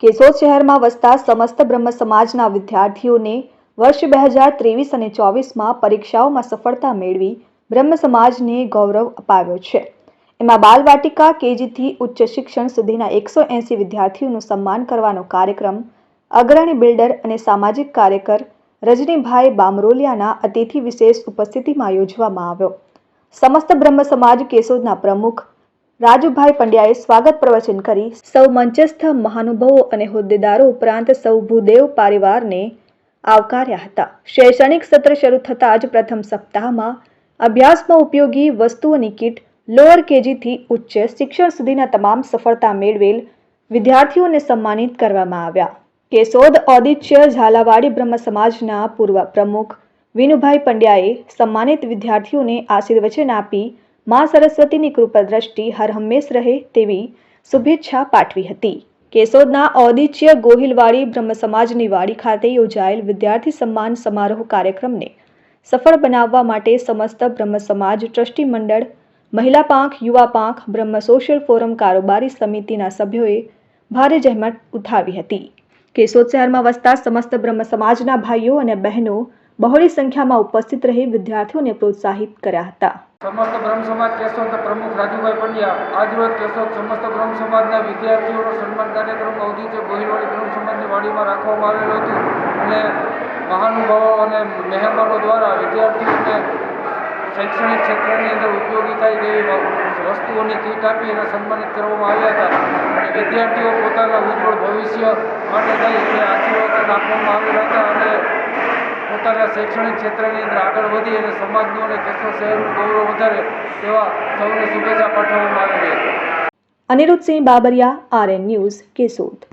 કેશોદ શહેરમાં વસતા સમસ્ત બ્રહ્મ સમાજના વિદ્યાર્થીઓને વર્ષ 2023 અને 24માં પરીક્ષાઓમાં સફળતા મેળવી બ્રહ્મ સમાજને ગૌરવ અપાવ્યો છે। એમાં બાલવાટિકા કેજીથી ઉચ્ચ શિક્ષણ સુધીના 180 વિદ્યાર્થીઓનું સન્માન કરવાનો કાર્યક્રમ અગ્રણી બિલ્ડર અને સામાજિક કાર્યકર રજનીભાઈ બામરોલિયાના અતિથિ વિશેષ ઉપસ્થિતિમાં યોજવામાં આવ્યો। સમસ્ત બ્રહ્મ સમાજ કેશોદના પ્રમુખ રાજુભાઈ પંડ્યાએ સ્વાગત પ્રવચન કરી સૌ મંચસ્થ મહાનુભાવો અને હોદ્દેદારો ઉપરાંત સૌ ભૂદેવ પરિવારને આવકાર્યા હતા। શૈક્ષણિક સત્ર શરૂ થતાં જ પ્રથમ સપ્તાહમાં અભ્યાસમાં ઉપયોગી વસ્તુઓની કીટ લોઅર કેજીથી ઉચ્ચ શિક્ષણ સુધીના તમામ સફળતા મેળવેલ વિદ્યાર્થીઓને સન્માનિત કરવામાં આવ્યા। કેશોદ ઔદિત્ય ઝાલાવાડી બ્રહ્મ સમાજના પૂર્વ પ્રમુખ વિનુભાઈ પંડ્યાએ સન્માનિત વિદ્યાર્થીઓને આશીર્વચન આપી મા સરસ્વતીની કૃપા દ્રષ્ટિ હર હંમેશ રહે તેવી શુભેચ્છા પાઠવી હતી। કેશોદના ઔદિત્ય ગોહિલવાડી બ્રહ્મ સમાજની વાડી ખાતે યોજાયેલ વિદ્યાર્થી સન્માન સમારોહ કાર્યક્રમને સફળ બનાવવા માટે સમસ્ત બ્રહ્મ સમાજ ટ્રસ્ટી મંડળ, મહિલા પાંખ, યુવા પાંખ, બ્રહ્મ સોશિયલ ફોરમ કારોબારી સમિતિના સભ્યોએ ભારે જહેમત ઉઠાવી હતી। કેશોદ શહેરમાં વસતા સમસ્ત બ્રહ્મ સમાજના ભાઈઓ અને બહેનો બહોળી સંખ્યામાં ઉપસ્થિત રહી વિદ્યાર્થીઓને પ્રોત્સાહિત કર્યા હતા। समस्त ब्रह्म समाज केशोद प्रमुख राजूभाई पंड्या आज रोज केशोद समस्त ब्रह्म समाजना विद्यार्थीओनो सन्मान कार्यक्रम औदित्य गोहिलवाड़ी ब्रह्म समाजनी वाडीमां राखवामां आवेलो हतो अने महानुभावो अने महेमानो द्वारा विद्यार्थीओने शैक्षणिक क्षेत्रनी अंदर उपयोगी थाय तेवी वस्तुओनी कીટ આપી અને સન્માનિત કરવામાં આવ્યા હતા અને વિદ્યાર્થીઓ પોતાના ઉજ્જવળ ભવિષ્ય માટે થઈ અને આશીર્વાદ આપવામાં આવેલા હતા અને પોતાના શૈક્ષણિક ક્ષેત્રની અંદર આગળ વધી અને સમાજનું અને કેશોદ શહેરનું ગૌરવ વધારે તેવા સૌને શુભેચ્છા પાઠવવામાં આવી હતી। અનિરુદ્ધ સિંહ બાબરિયા, RN ન્યૂઝ, કેશોદ।